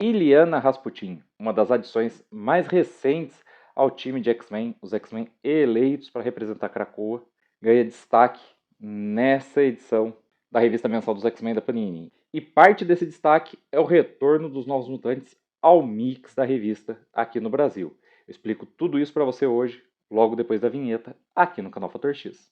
Illyana Rasputin, uma das adições mais recentes ao time de X-Men, os X-Men eleitos para representar Krakoa, ganha destaque nessa edição da revista mensal dos X-Men da Panini. E parte desse destaque é o retorno dos Novos Mutantes ao mix da revista aqui no Brasil. Eu explico tudo isso para você hoje, logo depois da vinheta, aqui no canal Fator X.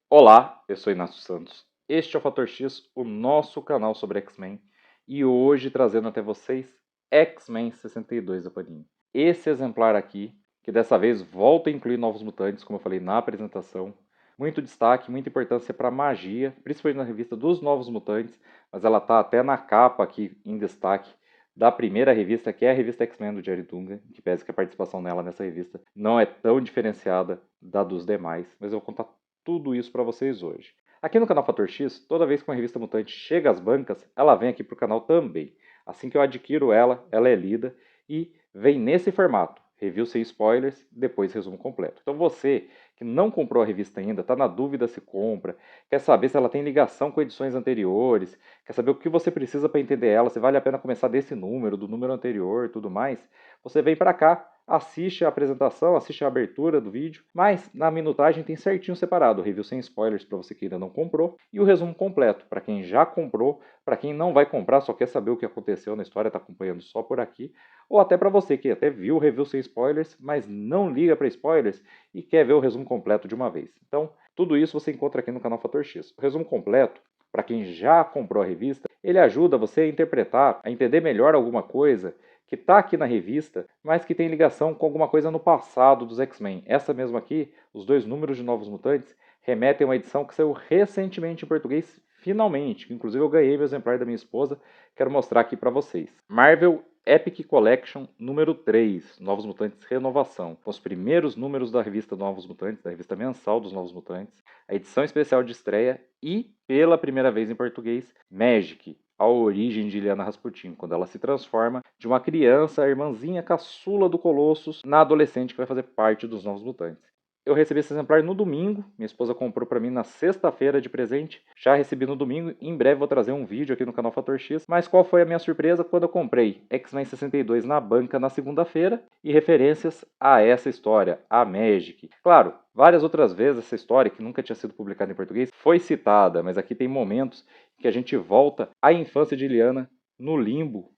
Olá, eu sou Inácio Santos. Este é o Fator X, o nosso canal sobre X-Men, e hoje trazendo até vocês X-Men 62 da Panini. Esse exemplar aqui, que dessa vez volta a incluir Novos Mutantes, como eu falei na apresentação. Muito destaque, muita importância para a magia, principalmente na revista dos Novos Mutantes, mas ela está até na capa aqui em destaque da primeira revista, que é a revista X-Men do Jerry Dungan, que pese que a participação nela nessa revista não é tão diferenciada da dos demais, mas eu vou contar tudo isso para vocês hoje. Aqui no canal Fator X, toda vez que uma revista mutante chega às bancas, ela vem aqui para o canal também. Assim que eu adquiro ela, ela é lida e vem nesse formato, review sem spoilers, depois resumo completo. Então você que não comprou a revista ainda, está na dúvida se compra, quer saber se ela tem ligação com edições anteriores, quer saber o que você precisa para entender ela, se vale a pena começar desse número, do número anterior e tudo mais, você vem para cá, assiste a apresentação, assiste a abertura do vídeo, mas na minutagem tem certinho separado o review sem spoilers para você que ainda não comprou e o resumo completo para quem já comprou, para quem não vai comprar, só quer saber o que aconteceu na história, está acompanhando só por aqui, ou até para você que até viu o review sem spoilers, mas não liga para spoilers e quer ver o resumo completo de uma vez. Então, tudo isso você encontra aqui no canal Fator X. O resumo completo, para quem já comprou a revista, ele ajuda você a interpretar, a entender melhor alguma coisa que está aqui na revista, mas que tem ligação com alguma coisa no passado dos X-Men. Essa mesma aqui, os dois números de Novos Mutantes, remetem a uma edição que saiu recentemente em português, finalmente. Inclusive eu ganhei meu exemplar da minha esposa, quero mostrar aqui para vocês. Marvel Epic Collection número 3, Novos Mutantes Renovação. Com os primeiros números da revista Novos Mutantes, da revista mensal dos Novos Mutantes, a edição especial de estreia e, pela primeira vez em português, Magic, a origem de Illyana Rasputin, quando ela se transforma de uma criança, a irmãzinha caçula do Colossus, na adolescente que vai fazer parte dos Novos Mutantes. Eu recebi esse exemplar no domingo, minha esposa comprou para mim na sexta-feira de presente, já recebi no domingo, em breve vou trazer um vídeo aqui no canal Fator X, mas qual foi a minha surpresa quando eu comprei X-Men 62 na banca na segunda-feira e referências a essa história, a Magic. Claro, várias outras vezes essa história, que nunca tinha sido publicada em português, foi citada, mas aqui tem momentos que a gente volta à infância de Illyana no limbo,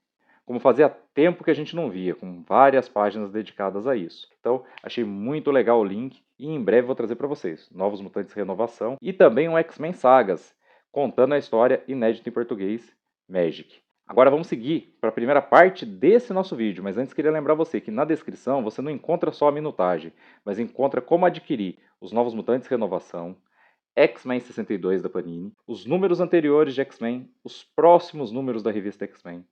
como fazia tempo que a gente não via, com várias páginas dedicadas a isso. Então, achei muito legal o link e em breve vou trazer para vocês Novos Mutantes Renovação e também um X-Men Sagas, contando a história inédita em português, Magic. Agora vamos seguir para a primeira parte desse nosso vídeo, mas antes queria lembrar você que na descrição você não encontra só a minutagem, mas encontra como adquirir os Novos Mutantes Renovação, X-Men 62 da Panini, os números anteriores de X-Men, os próximos números da revista X-Men,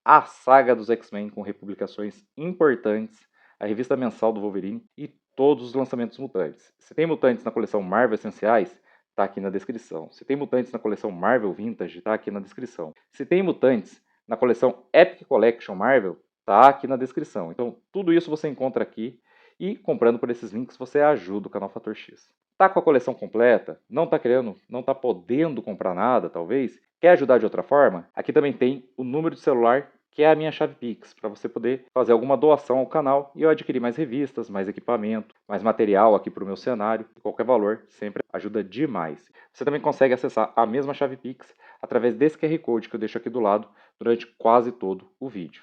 a saga dos X-Men com republicações importantes, a revista mensal do Wolverine e todos os lançamentos mutantes. Se tem mutantes na coleção Marvel Essenciais, está aqui na descrição. Se tem mutantes na coleção Marvel Vintage, está aqui na descrição. Se tem mutantes na coleção Epic Collection Marvel, está aqui na descrição. Então, tudo isso você encontra aqui e comprando por esses links você ajuda o canal Fator X. Tá com a coleção completa? Não tá querendo, não tá podendo comprar nada, talvez? Quer ajudar de outra forma? Aqui também tem o número de celular, que é a minha chave Pix, para você poder fazer alguma doação ao canal e eu adquirir mais revistas, mais equipamento, mais material aqui para o meu cenário. Qualquer valor sempre ajuda demais. Você também consegue acessar a mesma chave Pix através desse QR Code que eu deixo aqui do lado durante quase todo o vídeo.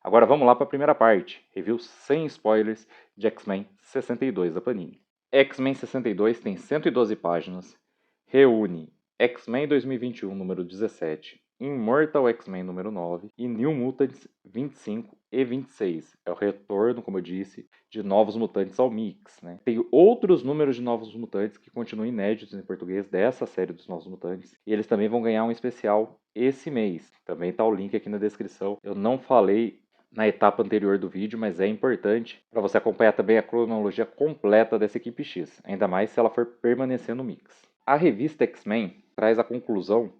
Agora vamos lá para a primeira parte, review sem spoilers de X-Men 62 da Panini. X-Men 62 tem 112 páginas, reúne X-Men 2021 número 17, Immortal X-Men número 9 e New Mutants 25 e 26. É o retorno, como eu disse, de Novos Mutantes ao Mix. Né? Tem outros números de Novos Mutantes que continuam inéditos em português dessa série dos Novos Mutantes. E eles também vão ganhar um especial esse mês. Também está o link aqui na descrição. Eu não falei na etapa anterior do vídeo, mas é importante para você acompanhar também a cronologia completa dessa equipe X, ainda mais se ela for permanecer no mix. A revista X-Men traz a conclusão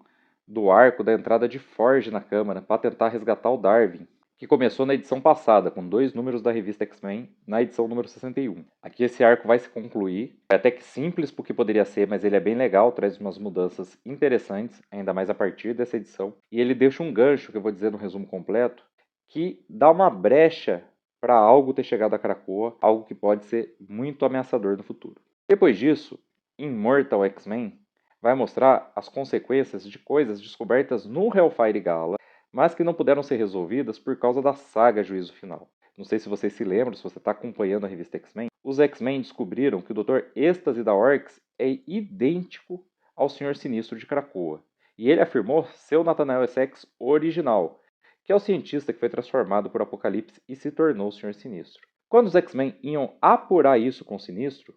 do arco da entrada de Forge na Câmara para tentar resgatar o Darwin que começou na edição passada, com 2 números da revista X-Men, na edição número 61. Aqui esse arco vai se concluir, é até que simples porque poderia ser, mas ele é bem legal, traz umas mudanças interessantes, ainda mais a partir dessa edição. E ele deixa um gancho, que eu vou dizer no resumo completo, que dá uma brecha para algo ter chegado a Krakoa, algo que pode ser muito ameaçador no futuro. Depois disso, Immortal X-Men vai mostrar as consequências de coisas descobertas no Hellfire Gala, mas que não puderam ser resolvidas por causa da saga Juízo Final. Não sei se vocês se lembram, se você está acompanhando a revista X-Men, os X-Men descobriram que o Dr. Êxtase da Orcs é idêntico ao Senhor Sinistro de Krakoa. E ele afirmou ser o Nathaniel Essex original, que é o cientista que foi transformado por Apocalipse e se tornou o Senhor Sinistro. Quando os X-Men iam apurar isso com o Sinistro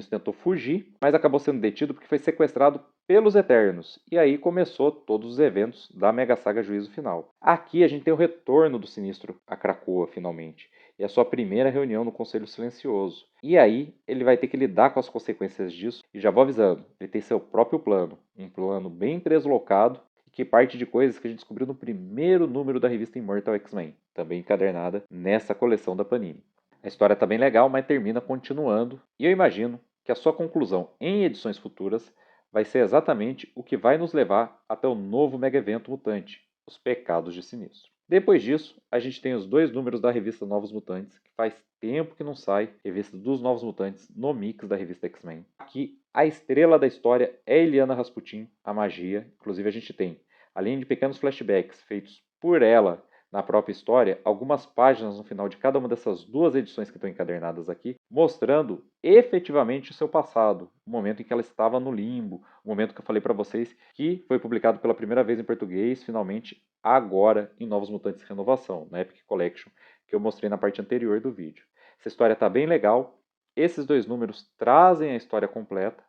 tentou fugir, mas acabou sendo detido porque foi sequestrado pelos Eternos. E aí começou todos os eventos da Mega Saga Juízo Final. Aqui a gente tem o retorno do Sinistro a Krakoa, finalmente. E a sua primeira reunião no Conselho Silencioso. E aí ele vai ter que lidar com as consequências disso. E já vou avisando, ele tem seu próprio plano. Um plano bem deslocado, que parte de coisas que a gente descobriu no primeiro número da revista Immortal X-Men, também encadernada nessa coleção da Panini. A história está bem legal, mas termina continuando, e eu imagino que a sua conclusão em edições futuras vai ser exatamente o que vai nos levar até o novo mega evento mutante, Os Pecados de Sinistro. Depois disso, a gente tem os 2 números da revista Novos Mutantes, que faz tempo que não sai, revista dos Novos Mutantes, no mix da revista X-Men. Aqui, a estrela da história é Eliana Rasputin, a magia. Inclusive a gente tem, além de pequenos flashbacks feitos por ela na própria história, algumas páginas no final de cada uma dessas 2 edições que estão encadernadas aqui, mostrando efetivamente o seu passado, o momento em que ela estava no limbo, o momento que eu falei para vocês que foi publicado pela primeira vez em português, finalmente agora em Novos Mutantes Renovação, na Epic Collection, que eu mostrei na parte anterior do vídeo. Essa história está bem legal, esses 2 números trazem a história completa,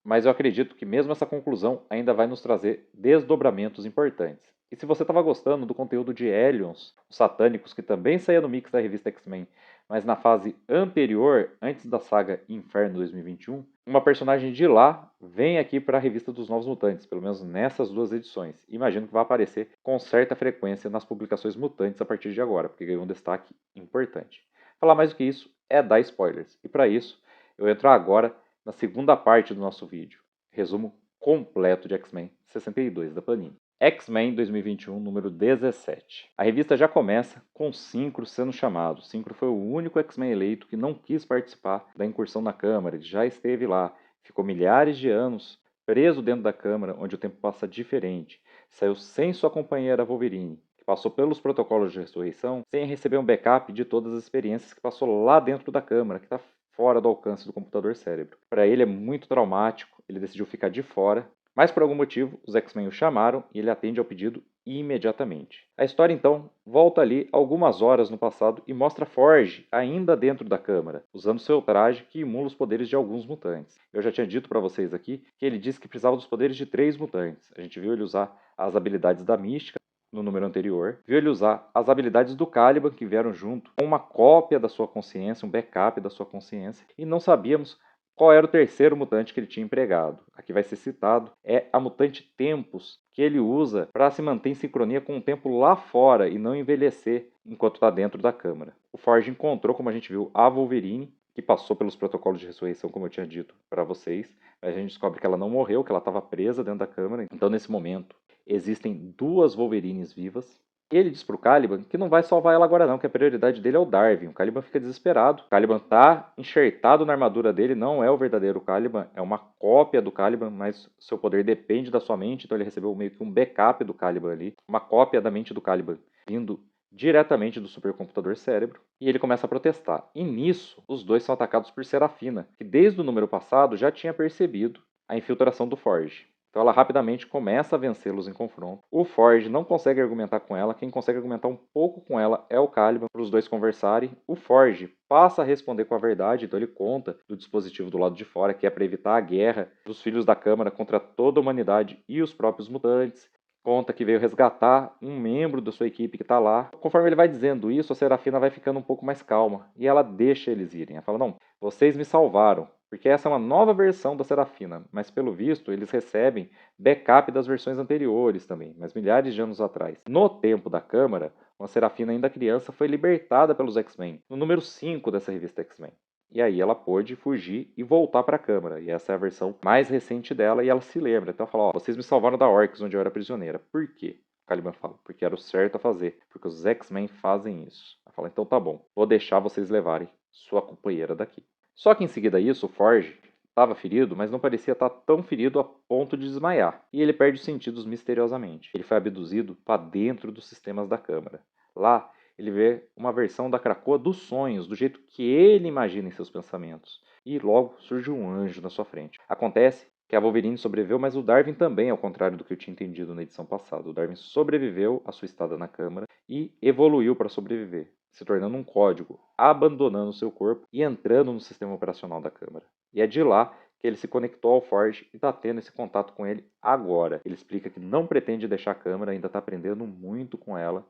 mas eu acredito que mesmo essa conclusão ainda vai nos trazer desdobramentos importantes. E se você estava gostando do conteúdo de Hellions, os satânicos, que também saía no mix da revista X-Men, mas na fase anterior, antes da saga Inferno 2021, uma personagem de lá vem aqui para a revista dos Novos Mutantes, pelo menos nessas 2 edições. Imagino que vai aparecer com certa frequência nas publicações mutantes a partir de agora, porque ganhou um destaque importante. Falar mais do que isso é dar spoilers, e para isso eu entro agora na segunda parte do nosso vídeo, resumo completo de X-Men 62 da Panini. X-Men 2021, número 17. A revista já começa com Synchro sendo chamado. Synchro foi o único X-Men eleito que não quis participar da incursão na Câmara, ele já esteve lá, ficou milhares de anos preso dentro da Câmara, onde o tempo passa diferente. Saiu sem sua companheira Wolverine, que passou pelos protocolos de ressurreição, sem receber um backup de todas as experiências que passou lá dentro da Câmara, que está fora do alcance do computador cérebro. Para ele é muito traumático, ele decidiu ficar de fora, mas por algum motivo os X-Men o chamaram e ele atende ao pedido imediatamente. A história então volta ali algumas horas no passado e mostra Forge ainda dentro da Câmara, usando seu traje que emula os poderes de alguns mutantes. Eu já tinha dito para vocês aqui que ele disse que precisava dos poderes de 3 mutantes. A gente viu ele usar as habilidades da Mística no número anterior, viu ele usar as habilidades do Caliban que vieram junto com uma cópia da sua consciência, um backup da sua consciência, e não sabíamos qual era o terceiro mutante que ele tinha empregado. Aqui vai ser citado, é a mutante Tempus, que ele usa para se manter em sincronia com o tempo lá fora e não envelhecer enquanto está dentro da Câmara. O Forge encontrou, como a gente viu, a Wolverine, que passou pelos protocolos de ressurreição, como eu tinha dito para vocês. A gente descobre que ela não morreu, que ela estava presa dentro da Câmara. Então, nesse momento, existem 2 Wolverines vivas. Ele diz pro Caliban que não vai salvar ela agora não, que a prioridade dele é o Darwin. O Caliban fica desesperado. O Caliban tá enxertado na armadura dele, não é o verdadeiro Caliban, é uma cópia do Caliban, mas seu poder depende da sua mente, então ele recebeu meio que um backup do Caliban ali, uma cópia da mente do Caliban, vindo diretamente do supercomputador cérebro, e ele começa a protestar. E nisso, os 2 são atacados por Serafina, que desde o número passado já tinha percebido a infiltração do Forge. Então ela rapidamente começa a vencê-los em confronto. O Forge não consegue argumentar com ela, quem consegue argumentar um pouco com ela é o Caliban, para os 2 conversarem. O Forge passa a responder com a verdade, então ele conta do dispositivo do lado de fora, que é para evitar a guerra dos Filhos da Câmara contra toda a humanidade e os próprios mutantes. Conta que veio resgatar um membro da sua equipe que está lá. Conforme ele vai dizendo isso, a Serafina vai ficando um pouco mais calma. E ela deixa eles irem. Ela fala, não, vocês me salvaram. porque essa é uma nova versão da Serafina, mas pelo visto eles recebem backup das versões anteriores também, mas milhares de anos atrás. No tempo da Câmara, uma Serafina ainda criança foi libertada pelos X-Men, no número 5 dessa revista X-Men. E aí ela pôde fugir e voltar para a Câmara. E essa é a versão mais recente dela e ela se lembra. Então ela fala, ó, vocês me salvaram da Orcs, onde eu era prisioneira. Por quê? Caliban fala, porque era o certo a fazer, porque os X-Men fazem isso. Ela fala, então tá bom, vou deixar vocês levarem sua companheira daqui. Só que em seguida isso, o Forge estava ferido, mas não parecia estar tão ferido a ponto de desmaiar. E ele perde os sentidos misteriosamente. Ele foi abduzido para dentro dos sistemas da Câmara. Lá, ele vê uma versão da Krakoa dos sonhos, do jeito que ele imagina em seus pensamentos. E logo surge um anjo na sua frente. Acontece que a Wolverine sobreviveu, mas o Darwin também, ao contrário do que eu tinha entendido na edição passada. O Darwin sobreviveu à sua estada na Câmara e evoluiu para sobreviver, se tornando um código, abandonando seu corpo e entrando no sistema operacional da Câmara. E é de lá que ele se conectou ao Forge e está tendo esse contato com ele agora. Ele explica que não pretende deixar a Câmara, ainda está aprendendo muito com ela,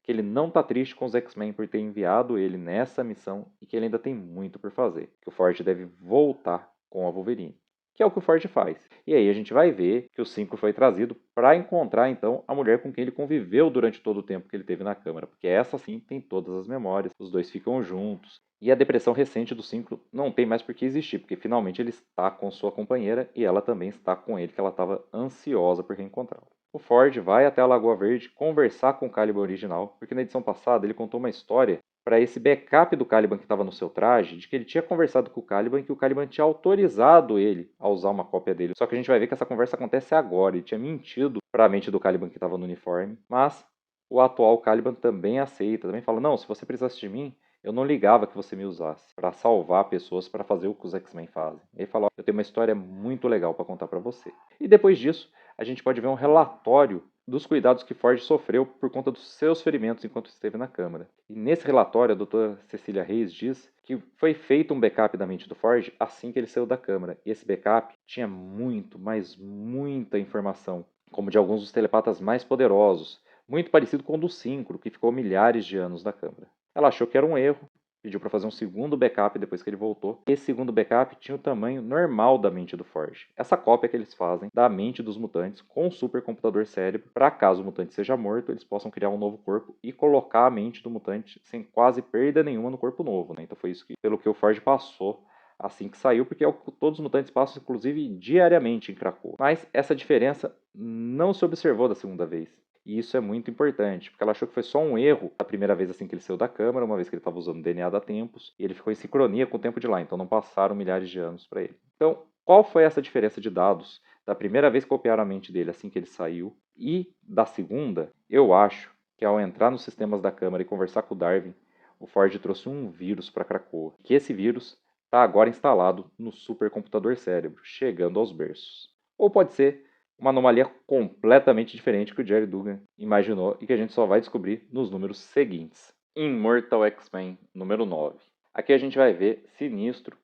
que ele não está triste com os X-Men por ter enviado ele nessa missão e que ele ainda tem muito por fazer, que o Forge deve voltar com a Wolverine, que é o que o Forge faz. E aí a gente vai ver que o 5 foi trazido para encontrar então a mulher com quem ele conviveu durante todo o tempo que ele teve na Câmara, porque essa sim tem todas as memórias, os dois ficam juntos. E a depressão recente do 5 não tem mais por que existir, porque finalmente ele está com sua companheira e ela também está com ele, que ela estava ansiosa por reencontrá-lo. O Ford vai até a Lagoa Verde conversar com o Caliban original, porque na edição passada ele contou uma história para esse backup do Caliban que estava no seu traje, de que ele tinha conversado com o Caliban e que o Caliban tinha autorizado ele a usar uma cópia dele. Só que a gente vai ver que essa conversa acontece agora. Ele tinha mentido para a mente do Caliban que estava no uniforme, mas o atual Caliban também aceita, também fala, não, se você precisasse de mim, eu não ligava que você me usasse para salvar pessoas, para fazer o que os X-Men fazem. Ele fala, eu tenho uma história muito legal para contar para você. E depois disso, a gente pode ver um relatório dos cuidados que Ford sofreu por conta dos seus ferimentos enquanto esteve na Câmara. E nesse relatório, a doutora Cecília Reis diz que foi feito um backup da mente do Ford assim que ele saiu da Câmara. E esse backup tinha muito, mas muita informação, como de alguns dos telepatas mais poderosos, muito parecido com o do Syncro, que ficou milhares de anos na Câmara. Ela achou que era um erro, pediu para fazer um segundo backup depois que ele voltou. Esse segundo backup tinha o tamanho normal da mente do Forge. Essa cópia que eles fazem da mente dos mutantes com um supercomputador cérebro, para caso o mutante seja morto, eles possam criar um novo corpo e colocar a mente do mutante sem quase perda nenhuma no corpo novo. Né? Então foi isso que, pelo que o Forge passou assim que saiu, porque é o que todos os mutantes passam, inclusive, diariamente em Krakoa. Mas essa diferença não se observou da segunda vez. E isso é muito importante, porque ela achou que foi só um erro a primeira vez assim que ele saiu da Câmara, uma vez que ele estava usando o DNA da Tempus, e ele ficou em sincronia com o tempo de lá, então não passaram milhares de anos para ele. Então, qual foi essa diferença de dados da primeira vez que copiaram a mente dele assim que ele saiu e da segunda? Eu acho que ao entrar nos sistemas da Câmara e conversar com o Darwin, o Ford trouxe um vírus para Krakoa, que esse vírus está agora instalado no supercomputador cérebro, chegando aos berços. Ou pode ser uma anomalia completamente diferente que o Jerry Dugan imaginou e que a gente só vai descobrir nos números seguintes. Immortal X-Men, número 9. Aqui a gente vai ver Sinistro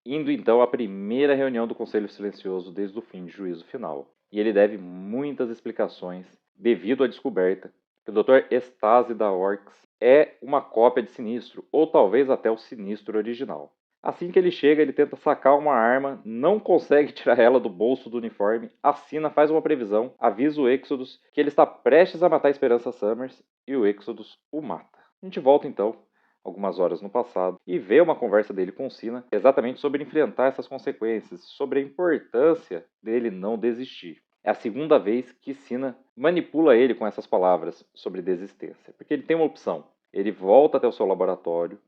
indo então à primeira reunião do Conselho Silencioso desde o fim de Juízo Final. E ele deve muitas explicações devido à descoberta que o Dr. Estase da Orcs é uma cópia de Sinistro, ou talvez até o Sinistro original. Assim que ele chega, ele tenta sacar uma arma, não consegue tirar ela do bolso do uniforme, assina, faz uma previsão, avisa o Exodus que ele está prestes a matar a Esperança Summers e o Exodus o mata. A gente volta então, algumas horas no passado, e vê uma conversa dele com Sina exatamente sobre enfrentar essas consequências, sobre a importância dele não desistir. É a segunda vez que Sina manipula ele com essas palavras sobre desistência, porque ele tem uma opção. Ele volta até o seu laboratório,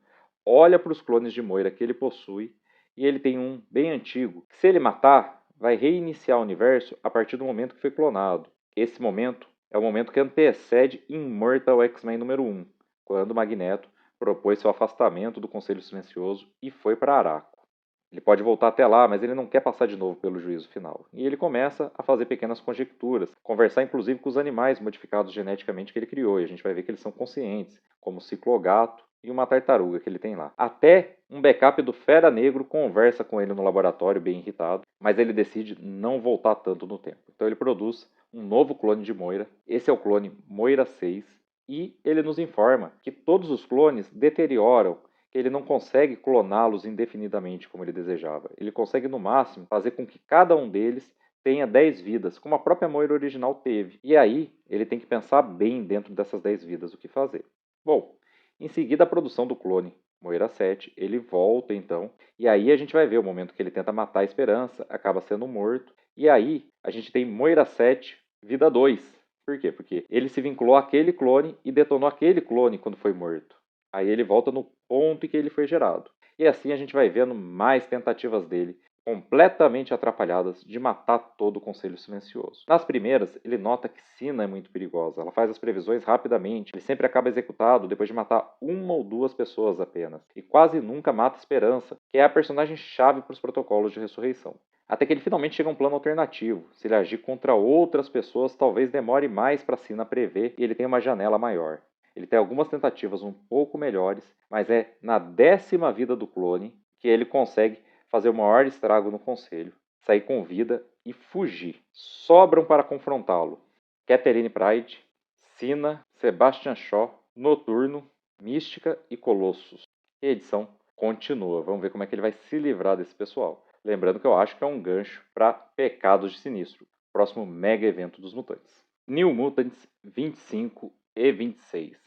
olha para os clones de Moira que ele possui, e ele tem um bem antigo, que se ele matar, vai reiniciar o universo a partir do momento que foi clonado. Esse momento é o momento que antecede Immortal X-Men número 1, quando Magneto propôs seu afastamento do Conselho Silencioso e foi para Araco. Ele pode voltar até lá, mas ele não quer passar de novo pelo juízo final. E ele começa a fazer pequenas conjecturas, conversar inclusive com os animais modificados geneticamente que ele criou, e a gente vai ver que eles são conscientes, como o ciclogato e uma tartaruga que ele tem lá. Até um backup do Fera Negro conversa com ele no laboratório, bem irritado, mas ele decide não voltar tanto no tempo. Então ele produz um novo clone de Moira, esse é o clone Moira 6, e ele nos informa que todos os clones deterioram que ele não consegue cloná-los indefinidamente como ele desejava. Ele consegue, no máximo, fazer com que cada um deles tenha 10 vidas, como a própria Moira original teve. E aí, ele tem que pensar bem dentro dessas 10 vidas o que fazer. Bom, em seguida a produção do clone Moira 7, ele volta então, e aí a gente vai ver o momento que ele tenta matar a Esperança, acaba sendo morto, e aí a gente tem Moira 7, vida 2. Por quê? Porque ele se vinculou àquele clone e detonou aquele clone quando foi morto. Aí ele volta no ponto em que ele foi gerado. E assim a gente vai vendo mais tentativas dele, completamente atrapalhadas, de matar todo o Conselho Silencioso. Nas primeiras, ele nota que Sina é muito perigosa. Ela faz as previsões rapidamente. Ele sempre acaba executado depois de matar uma ou duas pessoas apenas. E quase nunca mata Esperança, que é a personagem-chave para os protocolos de ressurreição. Até que ele finalmente chega a um plano alternativo. Se ele agir contra outras pessoas, talvez demore mais para Sina prever e ele tenha uma janela maior. Ele tem algumas tentativas um pouco melhores, mas é na 10ª vida do clone que ele consegue fazer o maior estrago no conselho, sair com vida e fugir. Sobram para confrontá-lo Catherine Pride, Sina, Sebastian Shaw, Noturno, Mística e Colossus. E a edição continua. Vamos ver como é que ele vai se livrar desse pessoal. Lembrando que eu acho que é um gancho para Pecados de Sinistro, próximo mega evento dos mutantes. New Mutants 25 e 26.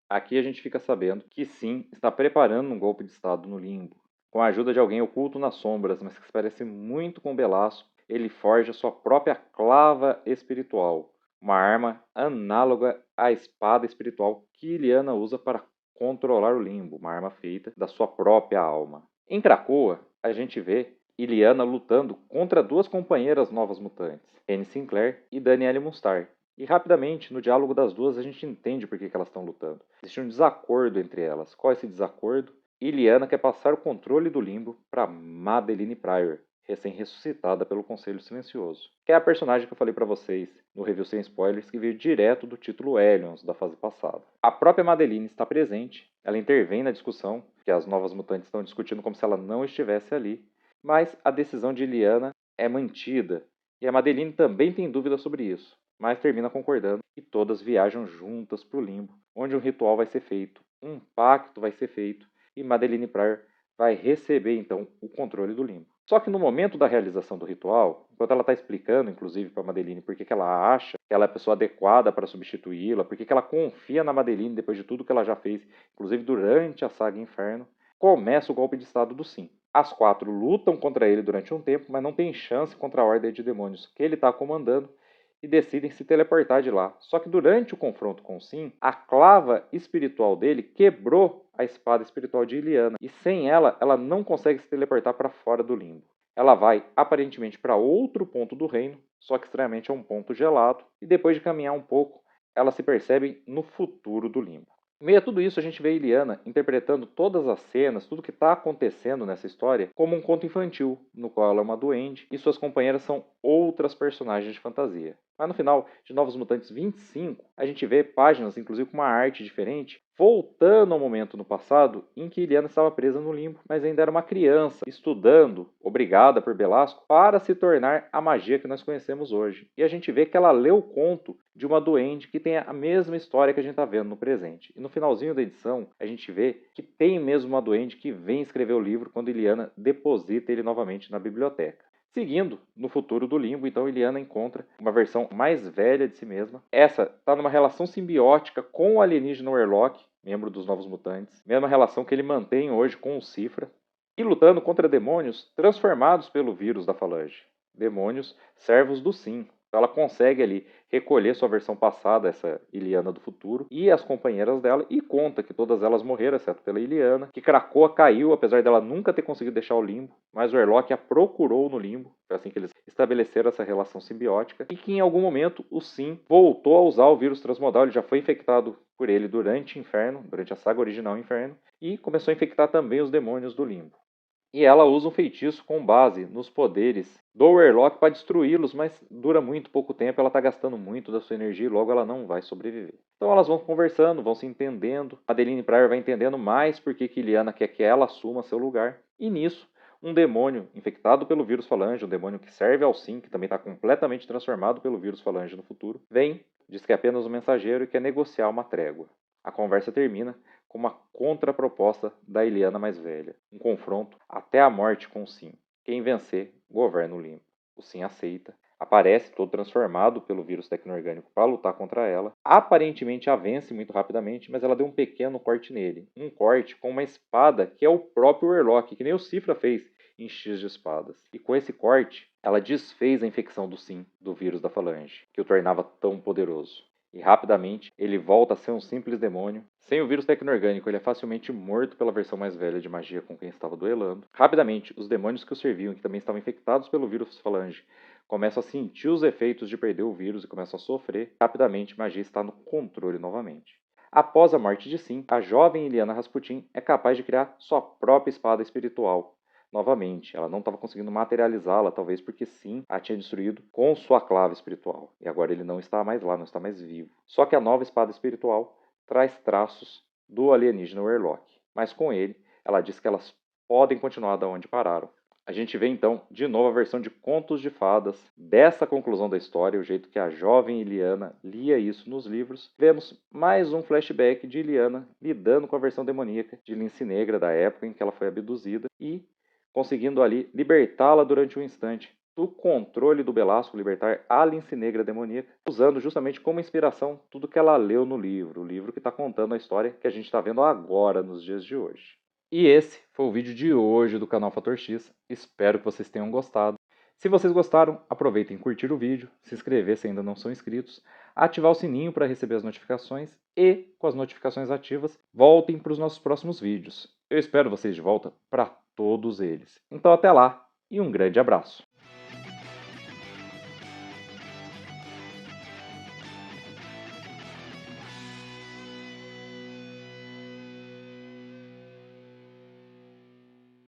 Aqui a gente fica sabendo que Sim está preparando um golpe de estado no Limbo. Com a ajuda de alguém oculto nas sombras, mas que se parece muito com Belasco, ele forja sua própria clava espiritual, uma arma análoga à espada espiritual que Illyana usa para controlar o Limbo, uma arma feita da sua própria alma. Em Krakoa, a gente vê Illyana lutando contra duas companheiras novas mutantes, Anne Sinclair e Danielle Mustar. E rapidamente, no diálogo das duas, a gente entende por que elas estão lutando. Existe um desacordo entre elas. Qual é esse desacordo? Illyana quer passar o controle do Limbo para Madeline Pryor, recém-ressuscitada pelo Conselho Silencioso, que é a personagem que eu falei para vocês no review sem spoilers, que veio direto do título Hellions da fase passada. A própria Madeline está presente, ela intervém na discussão, que as novas mutantes estão discutindo como se ela não estivesse ali, mas a decisão de Illyana é mantida, e a Madeline também tem dúvidas sobre isso, mas termina concordando e todas viajam juntas para o Limbo, onde um ritual vai ser feito, um pacto vai ser feito, e Madeline Pryor vai receber então o controle do Limbo. Só que no momento da realização do ritual, enquanto ela está explicando, inclusive, para Madeline por que ela acha que ela é a pessoa adequada para substituí-la, por que ela confia na Madeline depois de tudo que ela já fez, inclusive durante a saga Inferno, começa o golpe de estado do Sim. As quatro lutam contra ele durante um tempo, mas não tem chance contra a Ordem de Demônios que ele está comandando, e decidem se teleportar de lá. Só que durante o confronto com o Sim, a clava espiritual dele quebrou a espada espiritual de Illyana, e sem ela, ela não consegue se teleportar para fora do Limbo. Ela vai, aparentemente, para outro ponto do reino, só que estranhamente é um ponto gelado, e depois de caminhar um pouco, elas se percebem no futuro do Limbo. Em meio a tudo isso, a gente vê Illyana interpretando todas as cenas, tudo que está acontecendo nessa história, como um conto infantil, no qual ela é uma duende e suas companheiras são outras personagens de fantasia. Mas no final de Novos Mutantes 25, a gente vê páginas, inclusive com uma arte diferente, voltando ao momento no passado em que Illyana estava presa no Limbo, mas ainda era uma criança, estudando, obrigada por Belasco, para se tornar a magia que nós conhecemos hoje. E a gente vê que ela lê o conto de uma duende que tem a mesma história que a gente está vendo no presente. E no finalzinho da edição, a gente vê que tem mesmo uma duende que vem escrever o livro quando Illyana deposita ele novamente na biblioteca. Seguindo, no futuro do Limbo, então Illyana encontra uma versão mais velha de si mesma. Essa está numa relação simbiótica com o alienígena Warlock, membro dos Novos Mutantes, mesma relação que ele mantém hoje com o Cifra, e lutando contra demônios transformados pelo vírus da Falange. Demônios servos do Sim. Então ela consegue ali recolher sua versão passada, essa Illyana do futuro, e as companheiras dela, e conta que todas elas morreram, exceto pela Illyana, que Krakoa caiu, apesar dela nunca ter conseguido deixar o Limbo, mas o Warlock a procurou no Limbo, foi assim que eles estabeleceram essa relação simbiótica, e que em algum momento o Sim voltou a usar o vírus transmodal, ele já foi infectado por ele durante Inferno, durante a saga original Inferno, e começou a infectar também os demônios do Limbo. E ela usa um feitiço com base nos poderes do Warlock para destruí-los, mas dura muito pouco tempo, ela está gastando muito da sua energia e logo ela não vai sobreviver. Então elas vão conversando, vão se entendendo, Madeline Pryor vai entendendo mais por que Illyana quer que ela assuma seu lugar, e nisso, um demônio infectado pelo vírus Falange, um demônio que serve ao Sim, que também está completamente transformado pelo vírus Falange no futuro, vem, diz que é apenas um mensageiro e quer negociar uma trégua. A conversa termina como uma contraproposta da Illiana mais velha, um confronto até a morte com o Sim. Quem vencer, governa o limbo. O Sim aceita, aparece todo transformado pelo vírus tecno-orgânico para lutar contra ela. Aparentemente a vence muito rapidamente, mas ela deu um pequeno corte nele. Um corte com uma espada que é o próprio Warlock, que nem o Cifra fez em X de espadas. E com esse corte, ela desfez a infecção do Sim, do vírus da Falange, que o tornava tão poderoso. E rapidamente ele volta a ser um simples demônio. Sem o vírus tecno-orgânico, ele é facilmente morto pela versão mais velha de magia com quem estava duelando. Rapidamente, os demônios que o serviam, que também estavam infectados pelo vírus Falange, começam a sentir os efeitos de perder o vírus e começam a sofrer. Rapidamente, magia está no controle novamente. Após a morte de Sim, a jovem Illiana Rasputin é capaz de criar sua própria espada espiritual. Novamente, ela não estava conseguindo materializá-la, talvez porque Sim a tinha destruído com sua clave espiritual. E agora ele não está mais lá, não está mais vivo. Só que a nova espada espiritual traz traços do alienígena Warlock. Mas com ele, ela diz que elas podem continuar da onde pararam. A gente vê então de novo a versão de Contos de Fadas dessa conclusão da história, o jeito que a jovem Illiana lia isso nos livros. Vemos mais um flashback de Illiana lidando com a versão demoníaca de Lince Negra da época em que ela foi abduzida e conseguindo ali libertá-la durante um instante do controle do Belasco, libertar a Lince Negra demoníaca, usando justamente como inspiração tudo que ela leu no livro, o livro que está contando a história que a gente está vendo agora nos dias de hoje. E esse foi o vídeo de hoje do canal Fator X. Espero que vocês tenham gostado. Se vocês gostaram, aproveitem e curtir o vídeo, se inscrever se ainda não são inscritos, ativar o sininho para receber as notificações e, com as notificações ativas, voltem para os nossos próximos vídeos. Eu espero vocês de volta para todos eles. Então até lá e um grande abraço!